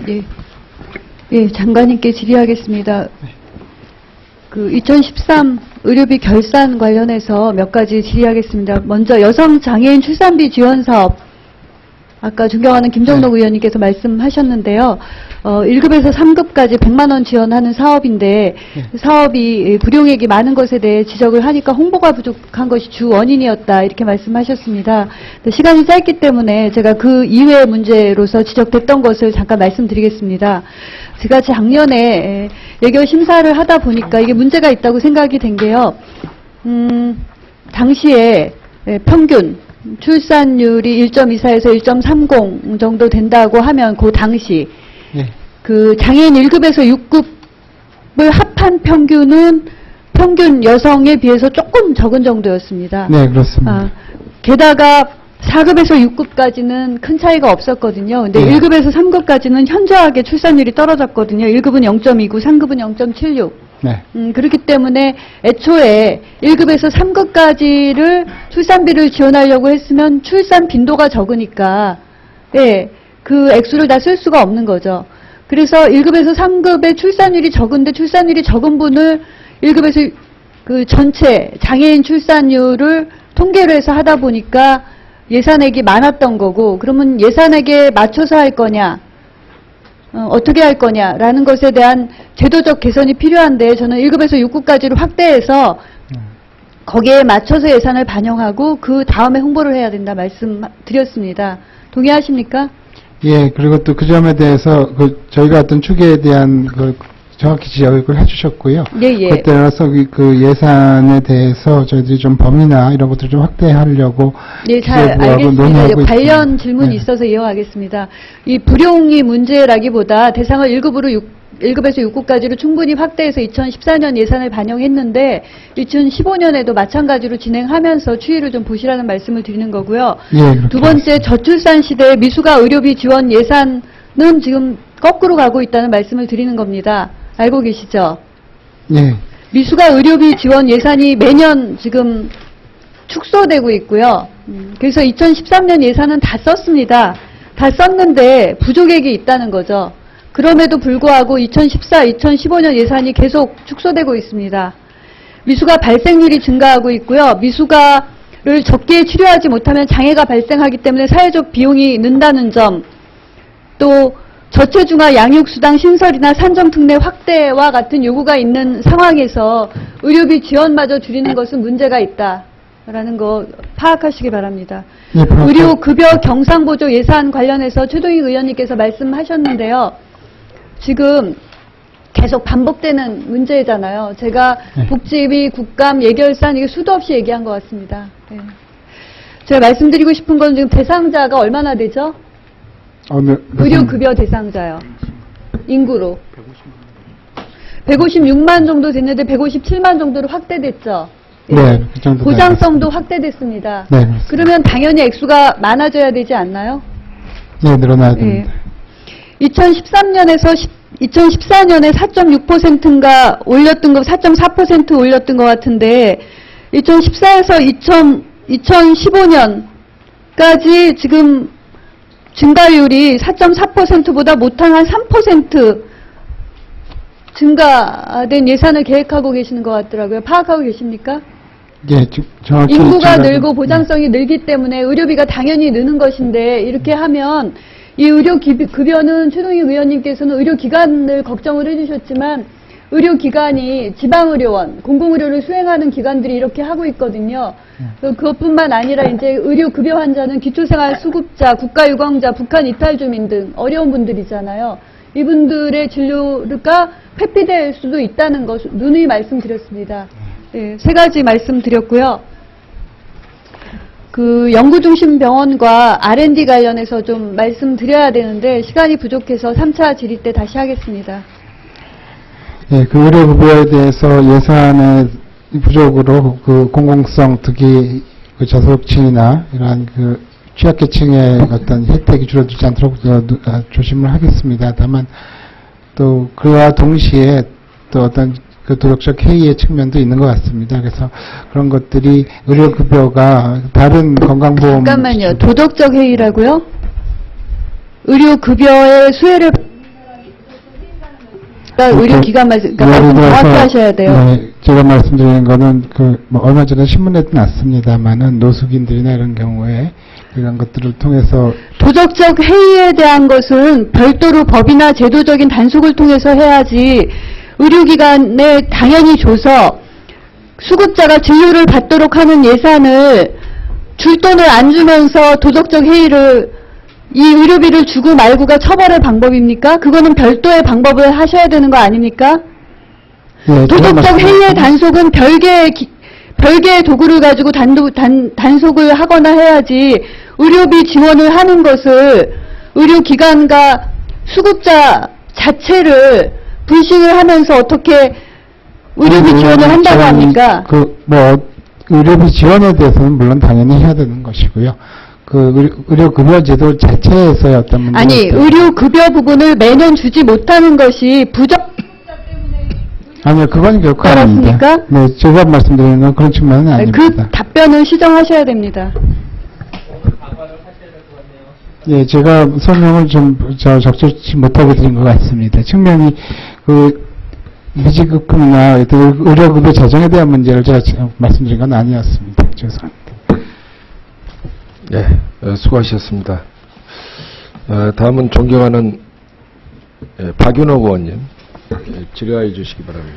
예. 예, 장관님께 질의하겠습니다. 그 2013 의료비 결산 관련해서 몇 가지 질의하겠습니다. 먼저 여성장애인 출산비 지원 사업, 아까 존경하는 김정록 의원님께서 말씀하셨는데요. 1급에서 3급까지 100만 원 지원하는 사업인데 사업이 불용액이 많은 것에 대해 지적을 하니까 홍보가 부족한 것이 주 원인이었다, 이렇게 말씀하셨습니다. 시간이 짧기 때문에 제가 그 이외의 문제로서 지적됐던 것을 잠깐 말씀드리겠습니다. 제가 작년에 예결 심사를 하다 보니까 이게 문제가 있다고 생각이 된 게요. 당시에 평균 출산율이 1.24에서 1.30 정도 된다고 하면 그 당시 그 장애인 1급에서 6급을 합한 평균은 평균 여성에 비해서 조금 적은 정도였습니다. 네, 그렇습니다. 게다가 4급에서 6급까지는 큰 차이가 없었거든요. 근데 1급에서 3급까지는 현저하게 출산율이 떨어졌거든요. 1급은 0.29, 3급은 0.76. 네. 그렇기 때문에 애초에 1급에서 3급까지를 출산비를 지원하려고 했으면 출산 빈도가 적으니까 그 액수를 다 쓸 수가 없는 거죠. 그래서 1급에서 3급의 출산율이 적은데 출산율이 적은 분을 1급에서 그 전체 장애인 출산율을 통계로 해서 하다 보니까 예산액이 많았던 거고, 그러면 예산액에 맞춰서 할 거냐, 어떻게 할 거냐라는 것에 대한 제도적 개선이 필요한데, 저는 1급에서 6급까지를 확대해서 거기에 맞춰서 예산을 반영하고 그 다음에 홍보를 해야 된다 말씀드렸습니다. 동의하십니까? 예, 그리고 또 그 점에 대해서 저희가 어떤 축에 대한 정확히 지적을 해주셨고요. 그때 따라서 그 예산에 대해서 저희들이 좀 범위나 이런 것들을 좀 확대하려고 잘 알겠습니다. 관련 질문이 있어서 이어가겠습니다. 이 불용이 문제라기보다 대상을 1급에서 6급까지로 충분히 확대해서 2014년 예산을 반영했는데 2015년에도 마찬가지로 진행하면서 추이를 좀 보시라는 말씀을 드리는 거고요. 두 번째, 저출산 시대의 미수가 의료비 지원 예산은 지금 거꾸로 가고 있다는 말씀을 드리는 겁니다. 알고 계시죠? 네. 미수가 의료비 지원 예산이 매년 지금 축소되고 있고요. 그래서 2013년 예산은 다 썼습니다. 다 썼는데 부족액이 있다는 거죠. 그럼에도 불구하고 2014, 2015년 예산이 계속 축소되고 있습니다. 미수가 발생률이 증가하고 있고요. 미수가를 적기에 치료하지 못하면 장애가 발생하기 때문에 사회적 비용이 는다는 점, 또 저체중아 양육수당 신설이나 산정특례 확대와 같은 요구가 있는 상황에서 의료비 지원마저 줄이는 것은 문제가 있다라는 거 파악하시기 바랍니다. 의료급여 경상보조 예산 관련해서 최동익 의원님께서 말씀하셨는데요. 지금 계속 반복되는 문제잖아요. 제가 복지비, 국감, 예결산 이게 수도 없이 얘기한 것 같습니다. 제가 말씀드리고 싶은 건 지금 대상자가 얼마나 되죠? 의료급여 대상자요. 인구로. 156만 정도 됐는데 157만 정도로 확대됐죠. 네, 그 정도. 보장성도 확대됐습니다. 네, 그러면 당연히 액수가 많아져야 되지 않나요? 네, 늘어나야 됩니다. 2013년에서 2014년에 4.6%인가 올렸던 거, 4.4% 올렸던 것 같은데 2014에서 2015년까지 지금 증가율이 4.4%보다 못한 한 3% 증가된 예산을 계획하고 계시는 것 같더라고요. 파악하고 계십니까? 예, 정확히. 인구가 늘고 보장성이 늘기 때문에 의료비가 당연히 느는 것인데 이렇게 하면 이 의료급여는 최동익 의원님께서는 의료기관을 걱정을 해주셨지만 의료기관이 지방의료원, 공공의료를 수행하는 기관들이 이렇게 하고 있거든요. 그것뿐만 아니라 이제 의료급여 환자는 기초생활수급자, 국가유공자, 북한 이탈주민 등 어려운 분들이잖아요. 이분들의 진료가 회피될 수도 있다는 것 누누이 말씀드렸습니다. 세 가지 말씀드렸고요. 그 연구중심 병원과 R&D 관련해서 좀 말씀드려야 되는데 시간이 부족해서 3차 질의 때 다시 하겠습니다. 네, 그 의료급여에 대해서 예산의 부족으로 그 공공성, 특히 그 저소득층이나 이러한 그 취약계층의 어떤 혜택이 줄어들지 않도록 조심을 하겠습니다. 다만 또 그와 동시에 또 어떤 그 도덕적 해이의 측면도 있는 것 같습니다. 그래서 그런 것들이 의료급여가 다른 건강보험. 잠깐만요. 도덕적 해이라고요? 의료급여의 수혜를 아까 의료기관 그러니까 말씀 예를 정확히 들어서, 하셔야 돼요. 네, 제가 말씀드리는 거는 뭐 얼마 전에 신문에도 났습니다만은 노숙인들이나 이런 경우에 이런 것들을 통해서 도덕적 해이에 대한 것은 별도로 법이나 제도적인 단속을 통해서 해야지 의료기관에 당연히 줘서 수급자가 진료를 받도록 하는 예산을 줄 돈을 안 주면서 도덕적 해이를 이 의료비를 주고 말고가 처벌의 방법입니까? 그거는 별도의 방법을 하셔야 되는 거 아닙니까? 예, 도덕적 해이의 단속은 별개의 도구를 가지고 단속을 하거나 해야지 의료비 지원을 하는 것을 의료기관과 수급자 자체를 불신을 하면서 어떻게 의료비 지원을 한다고 합니까? 의료비 지원에 대해서는 물론 당연히 해야 되는 것이고요. 의료급여 제도 자체에서의 어떤 문제가 아니, 있다면- 의료급여 부분을 매년 주지 못하는 것이 아니요, 그건 결코 아닙니다. 알았습니까? 네, 제가 말씀드리는 건 그런 측면은 아닙니다. 그 답변을 시정하셔야 됩니다. 예, 제가 설명을 좀 적절치 못하게 드린 것 같습니다. 측면이 미지급금이나 의료급여 재정에 대한 문제를 제가 말씀드린 건 아니었습니다. 죄송합니다. 예, 수고하셨습니다. 다음은 존경하는 박윤호 의원님 질의해 주시기 바랍니다.